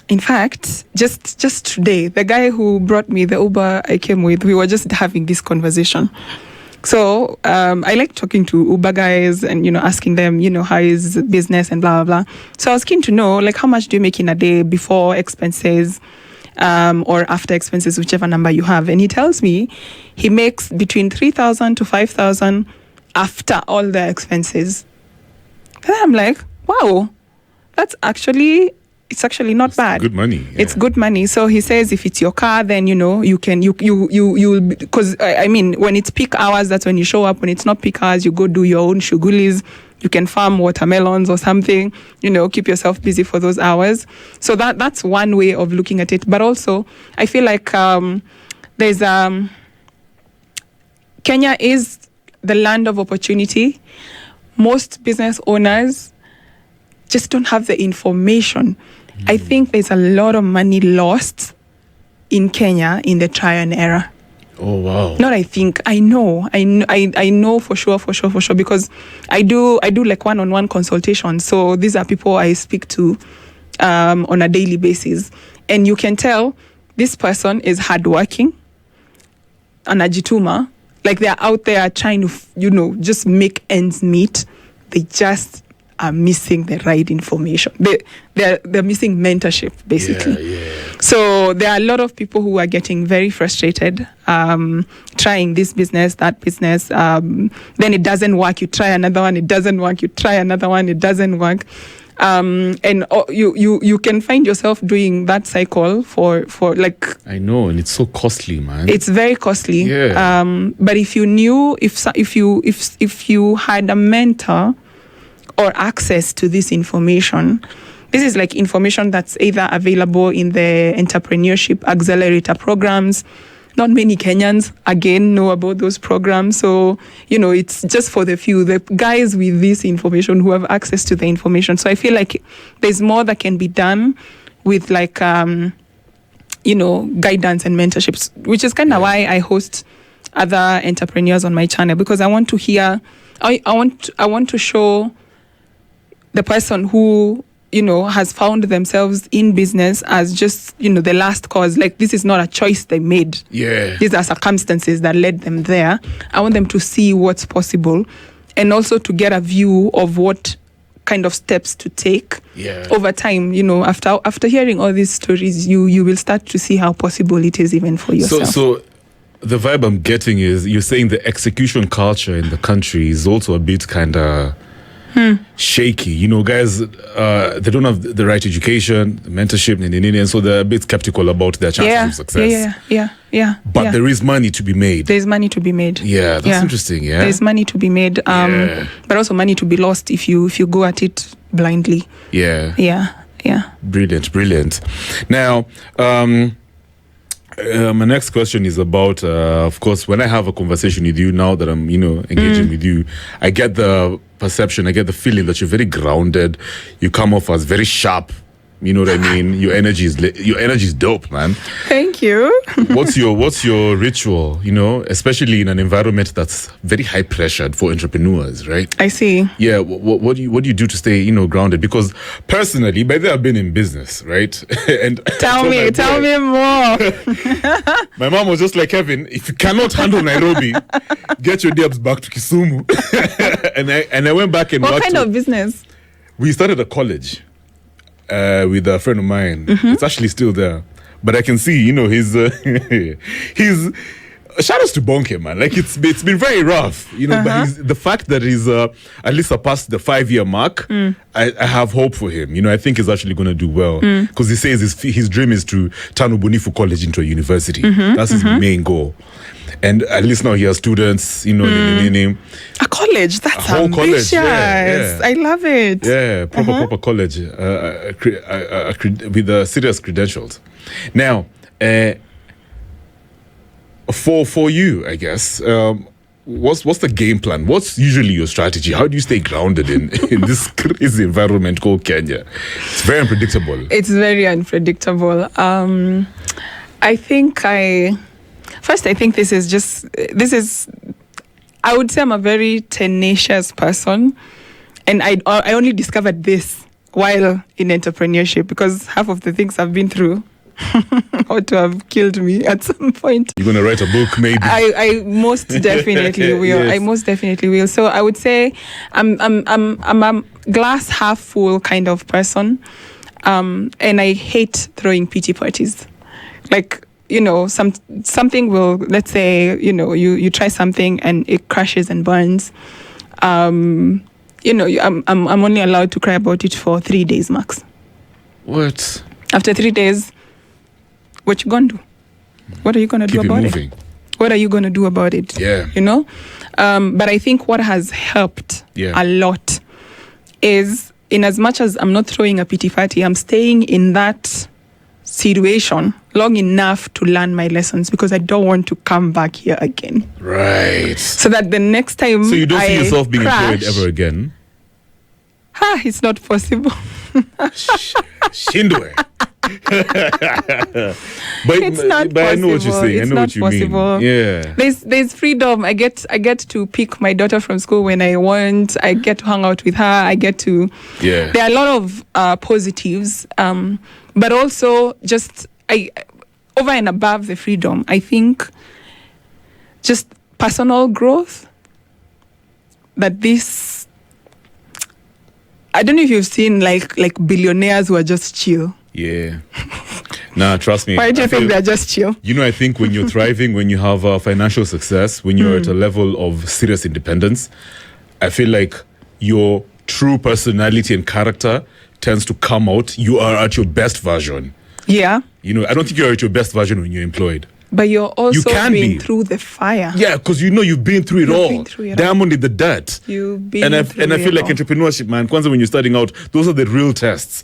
In fact, just today, the guy who brought me the Uber I came with, we were just having this conversation. So I like talking to Uber guys and, you know, asking them, you know, how is business and blah, blah, blah. So I was keen to know, like, how much do you make in a day before expenses or after expenses, whichever number you have. And he tells me he makes between 3,000 to 5,000 after all the expenses. And I'm like, wow, it's actually not bad. Good money. Yeah. It's good money. So he says if it's your car, then, you know, you because I mean, when it's peak hours, that's when you show up. When it's not peak hours, you go do your own shugulis. You can farm watermelons or something, you know, keep yourself busy for those hours. So that's one way of looking at it. But also, I feel like there's Kenya is the land of opportunity. Most business owners just don't have the information. I think there's a lot of money lost in Kenya in the trial era. Oh, wow. Not I think. I know for sure because I do like one-on-one consultation. So these are people I speak to on a daily basis. And you can tell this person is hardworking, anajituma. Like they're out there trying to, you know, just make ends meet. They just are missing the right information. They're missing mentorship, basically. Yeah. So there are a lot of people who are getting very frustrated, trying this business, that business. Then it doesn't work. You try another one. It doesn't work. You try another one. It doesn't work. And you can find yourself doing that cycle for like. I know, and it's so costly, man. It's very costly. Yeah. But if you knew, if you had a mentor or access to this information, this is like information that's either available in the entrepreneurship accelerator programs. Not many Kenyans, again, know about those programs. So, it's just for the few, the guys with this information who have access to the information. So I feel like there's more that can be done with like, guidance and mentorships, which is kind of why I host other entrepreneurs on my channel, because I want to hear, I want to show the person who has found themselves in business as just, the last cause. Like, this is not a choice they made. Yeah. These are circumstances that led them there. I want them to see what's possible and also to get a view of what kind of steps to take over time. After hearing all these stories, you will start to see how possible it is even for yourself. So the vibe I'm getting is you're saying the execution culture in the country is also a bit kind of shaky. Guys, they don't have the right education, the mentorship, and so they're a bit skeptical about their chances of success. Yeah. But there is money to be made. There's money to be made. Yeah, that's interesting. Yeah, there's money to be made. But also money to be lost if you go at it blindly. Yeah. Brilliant. Now, my next question is about, of course, when I have a conversation with you now that I'm, engaging with you, I get the perception, I get the feeling that you're very grounded. You come off as very sharp. You know what I mean? Your energy is dope, man. Thank you. What's your ritual? Especially in an environment that's very high pressured for entrepreneurs, right? I see. Yeah. What do you do to stay, grounded? Because personally, by then I've been in business, right? And tell me more. My mom was just like, Kevin, if you cannot handle Nairobi, get your debs back to Kisumu. and I went back and what kind of business? We started a college. With a friend of mine. It's actually still there, but I can see, he's shout outs to Bonke, man. Like it's been very rough, but the fact that he's at least surpassed the 5-year mark, I have hope for him. I think he's actually going to do well, because he says his dream is to turn Ubunifu College into a university. That's his main goal. And at least now he has students, a college. That's a whole ambitious. College. Yeah. I love it. Yeah, proper college with serious credentials. Now, for you, I guess, what's the game plan? What's usually your strategy? How do you stay grounded in this crazy environment called Kenya? It's very unpredictable. It's very unpredictable. I think I would say I'm a very tenacious person, and I only discovered this while in entrepreneurship, because half of the things I've been through ought to have killed me at some point. You're gonna write a book, maybe? I most definitely will. Yes. I most definitely will. So I would say I'm a glass half full kind of person, and I hate throwing pity parties. Like, something will, let's say, you try something and it crashes and burns. I'm only allowed to cry about it for 3 days max. What? After 3 days, what you gonna do? What are you gonna do about it? What are you gonna do about it? Yeah. But I think what has helped a lot is, in as much as I'm not throwing a pity party, I'm staying in that situation long enough to learn my lessons, because I don't want to come back here again. Right. So that the next time So you don't see yourself being employed ever again? It's not possible. Shindwe. It's not possible. I know what you're saying. I know what you mean. Yeah. There's freedom. I get to pick my daughter from school when I want. I get to hang out with her. I get to. Yeah. There are a lot of positives, but also just over and above the freedom, I think just personal growth. That this, I don't know if you've seen like billionaires who are just chill. Yeah. Nah, trust me. Why do you think they're just chill? I think when you're thriving, when you have financial success, when you're at a level of serious independence, I feel like your true personality and character tends to come out. You are at your best version. Yeah. You know, I don't think you're at your best version when you're employed. But you're also been through the fire. Yeah, because you've been through it all. Diamond in the dirt. You've been and I feel like entrepreneurship, man, Kwanzaa, when you're starting out, those are the real tests.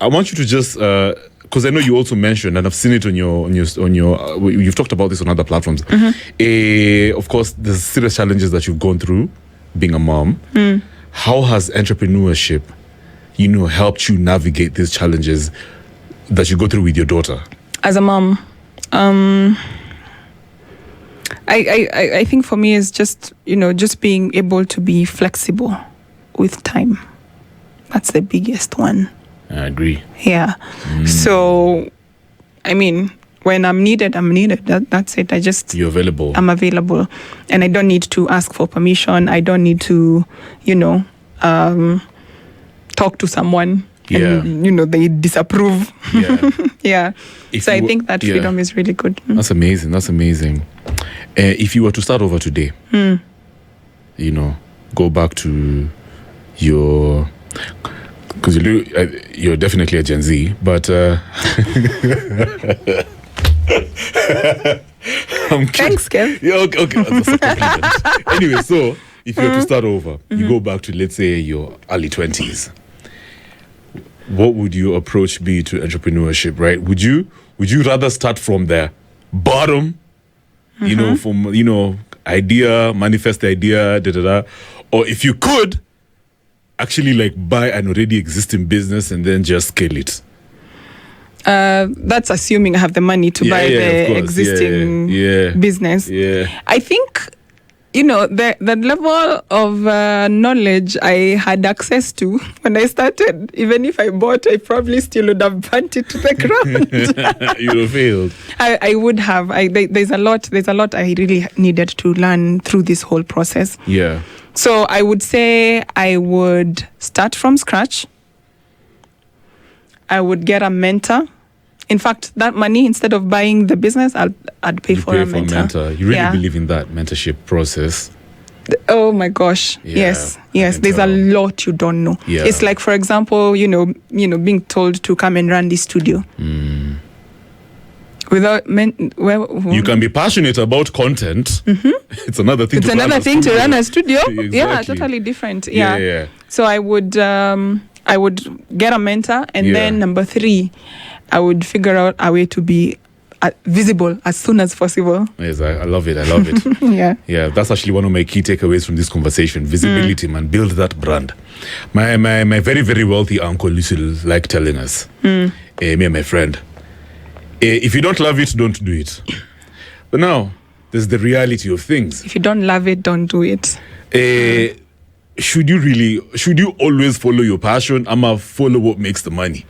I want you to just, because I know you also mentioned, and I've seen it on your you've talked about this on other platforms. Of course, there's serious challenges that you've gone through being a mom. How has entrepreneurship, helped you navigate these challenges that you go through with your daughter? As a mom, I think for me is just being able to be flexible with time. That's the biggest one. I agree. Yeah. So, I mean, when I'm needed, I'm needed. That's it. You're available. I'm available, and I don't need to ask for permission. I don't need to, talk to someone. Yeah. And, they disapprove. Yeah. Yeah. So I think that freedom is really good. That's amazing. If you were to start over today, go back to your... Because you're definitely a Gen Z, but... Thanks, Kev. Yeah, okay. That's a compliment. Anyway, so if you were to start over, you go back to, let's say, your early 20s. What would your approach be to entrepreneurship, right? Would you rather start from the bottom, from, idea, manifest the idea, or if you could, actually buy an already existing business and then just scale it? That's assuming I have the money to buy the existing business. Yeah. I think, the level of knowledge I had access to when I started, even if I bought, I probably still would have burnt it to the ground. You would have failed. I would have. There's a lot I really needed to learn through this whole process. Yeah. So I would say I would start from scratch. I would get a mentor. In fact, that money, instead of buying the business, I'd pay for a mentor. You really believe in that mentorship process? Oh my gosh. Yeah, yes. There's a lot you don't know. Yeah. It's like, for example, being told to come and run the studio. Without you can be passionate about content. It's another thing. It's another thing to run a studio. Exactly. Yeah, totally different. Yeah. So I would get a mentor, and then number 3, I would figure out a way to be visible as soon as possible. Yes, I love it. Yeah, that's actually one of my key takeaways from this conversation. Visibility, man. Build that brand. My very, very wealthy uncle used to like telling us, me and my friend, if you don't love it, don't do it. But now, there's the reality of things. If you don't love it, don't do it. Should you always follow your passion? I'ma follow what makes the money.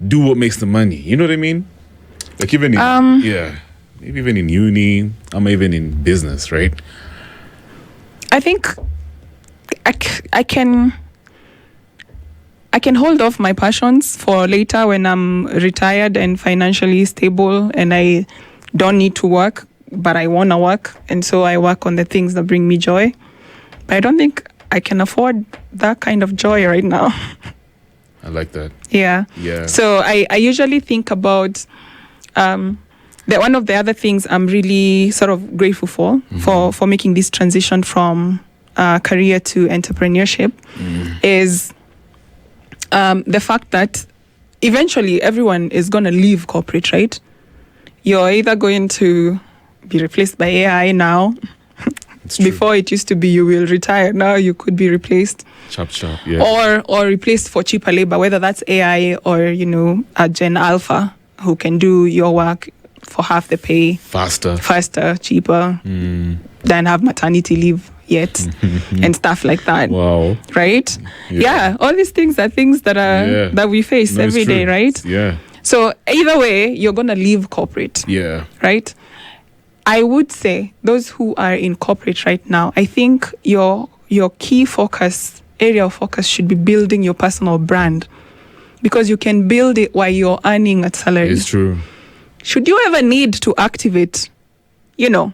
Do what makes the money. You know what I mean? Like even in maybe even in uni, I'm even in business, right? I think I can hold off my passions for later when I'm retired and financially stable and I don't need to work, but I want to work. And so I work on the things that bring me joy. But I don't think I can afford that kind of joy right now. I like that. Yeah. So I usually think about one of the other things I'm really sort of grateful for making this transition from career to entrepreneurship is the fact that eventually everyone is going to leave corporate, right? You're either going to be replaced by AI now. Before it used to be you will retire. Now you could be replaced. Chop, yeah. Or replaced for cheaper labor, whether that's AI or, a Gen Alpha who can do your work for half the pay. Faster, cheaper, than have maternity leave yet and stuff like that. Wow. Right? Yeah. All these things are things that are that we face every day, right? Yeah. So either way, you're going to leave corporate. Yeah. Right? I would say those who are in corporate right now, I think your key area of focus should be building your personal brand, because you can build it while you're earning a salary. It's true. Should you ever need to activate, a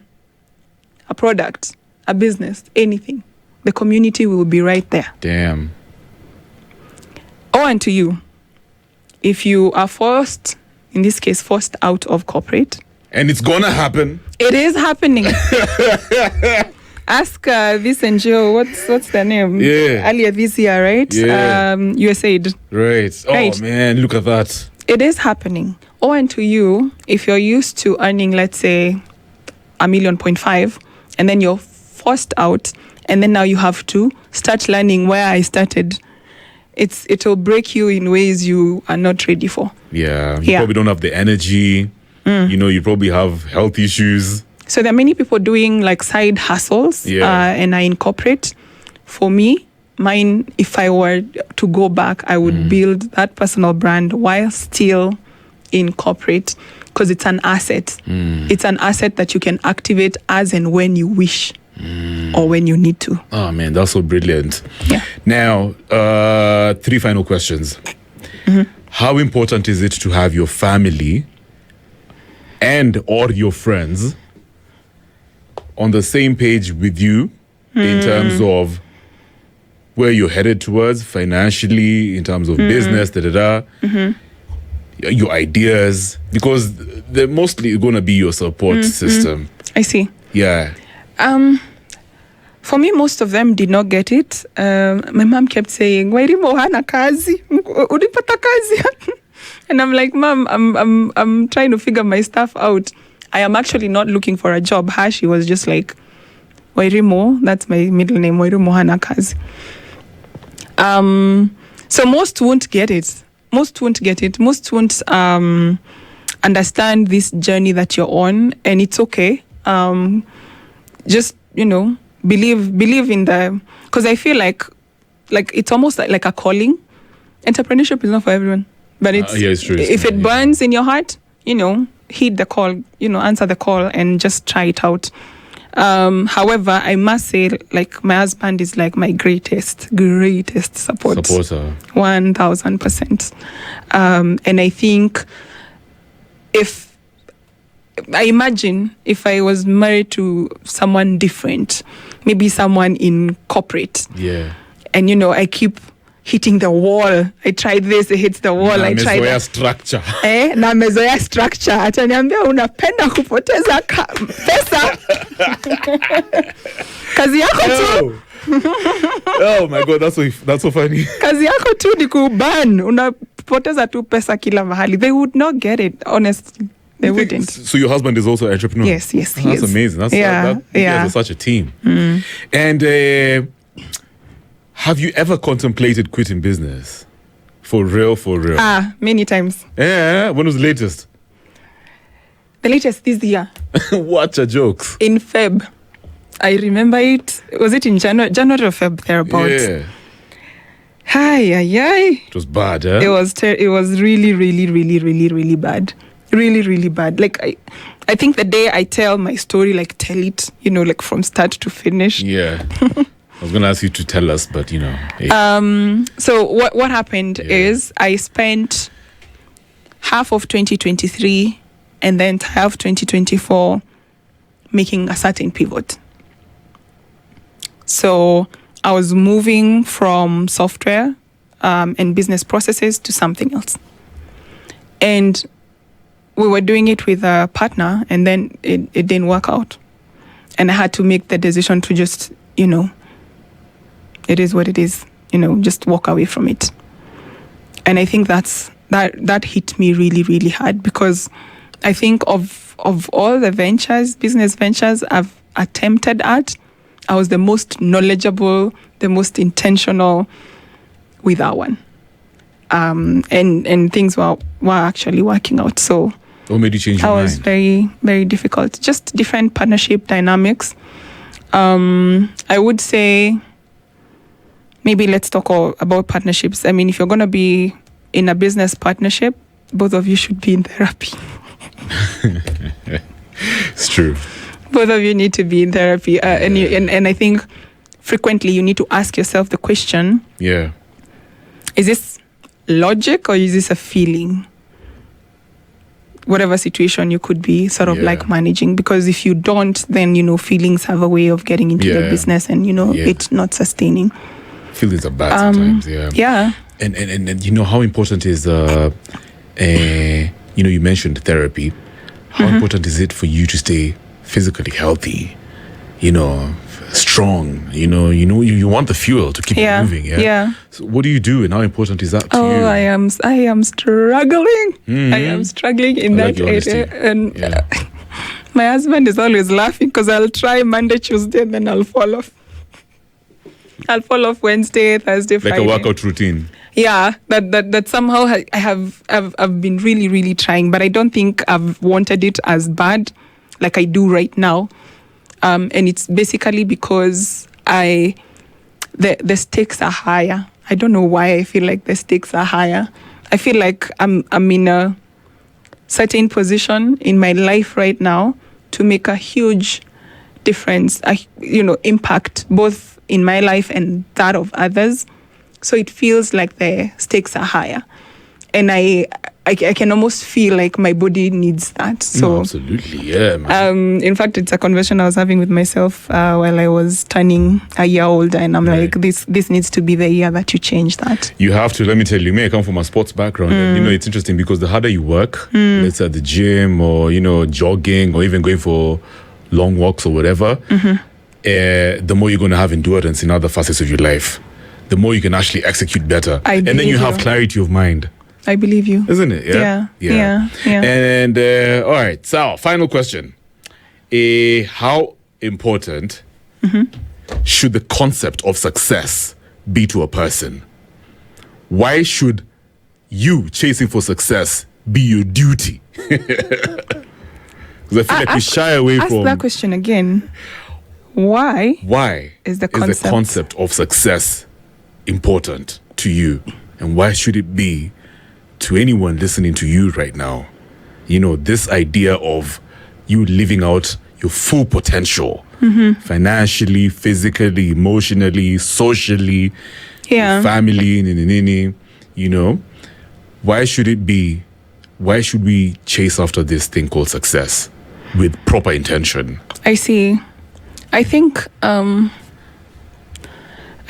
product, a business, anything, the community will be right there. Damn. And to you, if you are forced, in this case, forced out of corporate. And it's gonna happen. It is happening. Ask this NGO, what's their name? Yeah. Earlier this year, right? Yeah. USAID. Right. Oh, right. Man, look at that. It is happening. And to you, if you're used to earning, let's say, $1.5 million, and then you're forced out, and then now you have to start learning where I started, it'll break you in ways you are not ready for. Yeah. You probably don't have the energy. You probably have health issues. So there are many people doing like side hustles and are in corporate. For me, mine, if I were to go back, I would build that personal brand while still in corporate, because it's an asset. It's an asset that you can activate as and when you wish. Or when you need to. Oh man, that's so brilliant. Yeah. Now, 3 final questions. How important is it to have your family and or your friends on the same page with you in terms of where you're headed towards financially, in terms of business, your ideas? Because they're mostly going to be your support system. I see. Yeah. For me, most of them did not get it. My mom kept saying, "Wairimo hana kazi, ulipata kazi." And I'm like, "Mom, I'm trying to figure my stuff out. I am actually not looking for a job." She was just like, "Wairimo, that's my middle name, Wairimo hana kazi." So most won't get it. Most won't understand this journey that you're on, and it's okay. Just believe in the, because I feel like it's almost like a calling. Entrepreneurship is not for everyone, but it's true. If it burns in your heart, heed the call, answer the call and just try it out. However, I must say, like, my husband is like my greatest supporter. 1000%. And I think I imagine if I was married to someone different, maybe someone in corporate. Yeah. And I keep hitting the wall. I tried this, it hits the wall. I tried that. Structure. Na mezoea structure. Ataniambia unapenda kupoteza pesa. Kazi yako tu. Oh my God, that's so funny. Kazi yako tu ni kuban. Unapoteza tu pesa kila mahali. They would not get it, honestly. They wouldn't. So your husband is also an entrepreneur? Yes, he That's is. Amazing. You guys are such a team. And have you ever contemplated quitting business? For real? Many times. Yeah. When was the latest? The latest this year. What a jokes. In Feb. I remember it. Was it in January or Feb thereabouts? Yeah. Hi. It was bad, eh? It was really, really, really, really, really bad. Really, really bad. Like, I think the day I tell my story, like, tell it, like from start to finish. Yeah. I was going to ask you to tell us, but, Hey. So what happened is I spent half of 2023 and then half of 2024 making a certain pivot. So I was moving from software and business processes to something else. And we were doing it with a partner, and then it didn't work out. And I had to make the decision to just, it is what it is, just walk away from it. And I think that hit me really, really hard, because I think of all the business ventures I've attempted at, I was the most knowledgeable, the most intentional with that one. And things were actually working out. So what made you change your mind? That was very, very difficult. Just different partnership dynamics. I would say maybe let's talk about partnerships. I mean, if you're going to be in a business partnership, both of you should be in therapy. It's true. Both of you need to be in therapy. And I think frequently you need to ask yourself the question, is this logic or is this a feeling? whatever situation you could be sort of like managing. Because if you don't, then, feelings have a way of getting into the business and, it's not sustaining. Feelings are bad sometimes, Yeah. And how important is, you mentioned therapy. How important is it for you to stay physically healthy, strong, you want the fuel to keep you moving. Yeah. So what do you do and how important is that to you? I am struggling. I am struggling in that area. And my husband is always laughing because I'll try Monday, Tuesday, and then I'll fall off. I'll fall off Wednesday, Thursday, Friday. Like a workout routine. Yeah, that somehow I've been really, really trying, but I don't think I've wanted it as bad like I do right now. And it's basically because the stakes are higher. I don't know why I feel like the stakes are higher. I feel like I'm in a certain position in my life right now to make a huge difference, impact both in my life and that of others. So it feels like the stakes are higher. And I can almost feel like my body needs that. So absolutely, yeah, man. In fact, it's a conversation I was having with myself while I was turning a year older, and I'm like, this needs to be the year that you change that. You have to. Let me tell you, I come from a sports background, and it's interesting because the harder you work, let's say at the gym or jogging or even going for long walks or whatever, the more you're going to have endurance in other facets of your life, the more you can actually execute better, and then you have clarity of mind. I believe you. Isn't it? Yeah. And all right, so final question. How important should the concept of success be to a person? Why should you chasing for success be your duty? Because I feel like we shy away from... Ask that question again. Why is the concept of success important to you? And why should it be to anyone listening to you right now? This idea of you living out your full potential, financially, physically, emotionally, socially, family, why should we chase after this thing called success with proper intention? I see. I think, I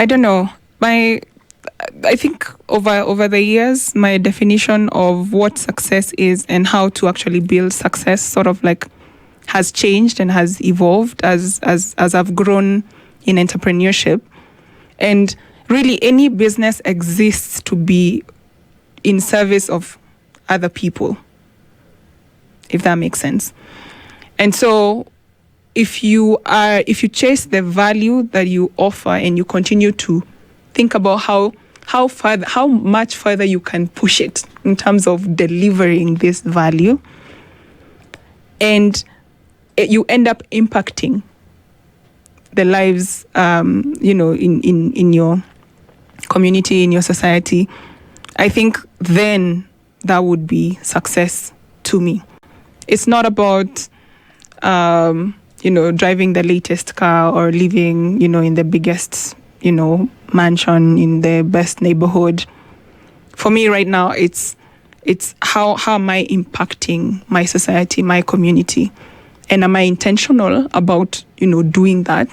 don't know, I think over the years, my definition of what success is and how to actually build success sort of like has changed and has evolved as I've grown in entrepreneurship. And really, any business exists to be in service of other people, if that makes sense. And so if you chase the value that you offer and you continue to think about how much further you can push it in terms of delivering this value, and you end up impacting the lives, in your community, in your society, I think then that would be success to me. It's not about, driving the latest car or living, in the biggest, mansion in the best neighborhood. For me right now, it's how am I impacting my society, my community, and am I intentional about doing that?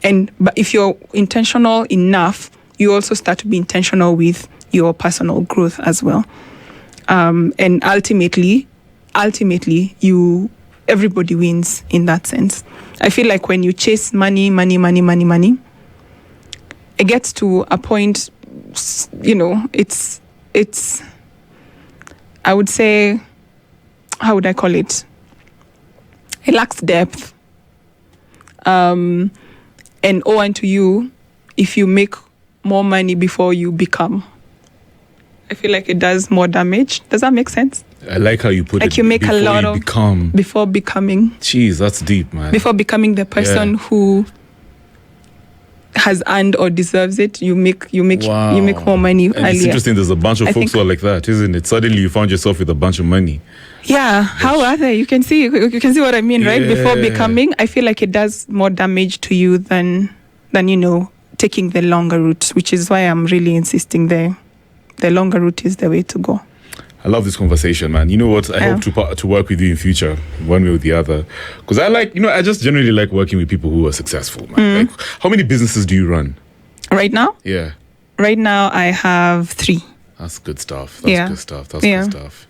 But if you're intentional enough, you also start to be intentional with your personal growth as well. And ultimately, everybody wins in that sense. I feel like when you chase money, it gets to a point, it's I would say, how would I call it? It lacks depth. And unto you, if you make more money before you become, I feel like it does more damage. Does that make sense? I like how you put it. Like you make a lot of before becoming. Jeez, that's deep, man. Before becoming the person who has earned or deserves it, you make more money earlier. It's interesting. There's a bunch of folks who are like that, isn't it? Suddenly you found yourself with a bunch of money. Yeah, how are they? You can see what I mean, right? Before becoming, I feel like it does more damage to you than taking the longer route, which is why I'm really insisting the longer route is the way to go. I love this conversation, man. You know what? I hope to work with you in future, one way or the other. Because I just generally like working with people who are successful, man. Like, how many businesses do you run? Right now? Yeah. Right now, I have 3. That's good stuff. That's good stuff. That's good stuff.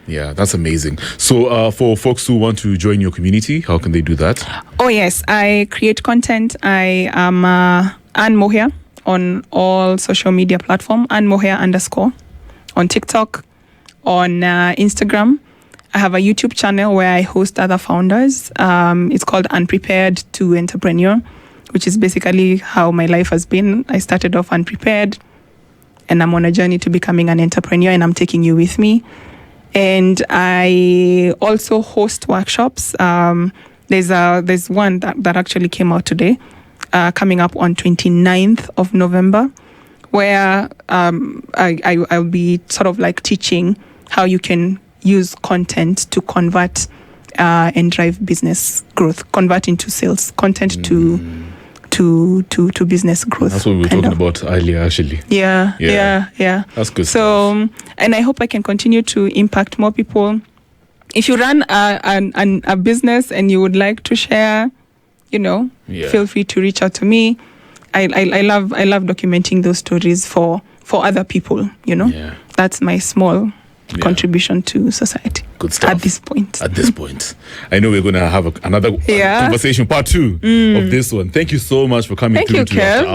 Yeah, that's amazing. So for folks who want to join your community, how can they do that? Oh, yes. I create content. I am Anne Muhia on all social media platforms. Anne Muhia _ on TikTok, on Instagram. I have a YouTube channel where I host other founders. It's called Unprepared to Entrepreneur, which is basically how my life has been. I started off unprepared, and I'm on a journey to becoming an entrepreneur, and I'm taking you with me. And I also host workshops. There's one that actually came out today, coming up on 29th of November, where I'll be sort of like teaching how you can use content to convert and drive business growth, convert into sales, content to business growth. That's what we were talking about earlier, actually. Yeah. That's good. So, and I hope I can continue to impact more people. If you run a business and you would like to share, feel free to reach out to me. I love documenting those stories for other people. That's my small contribution to society. Good stuff. At this point. I know we're going to have another conversation, part 2 of this one. Thank you so much for coming through to us.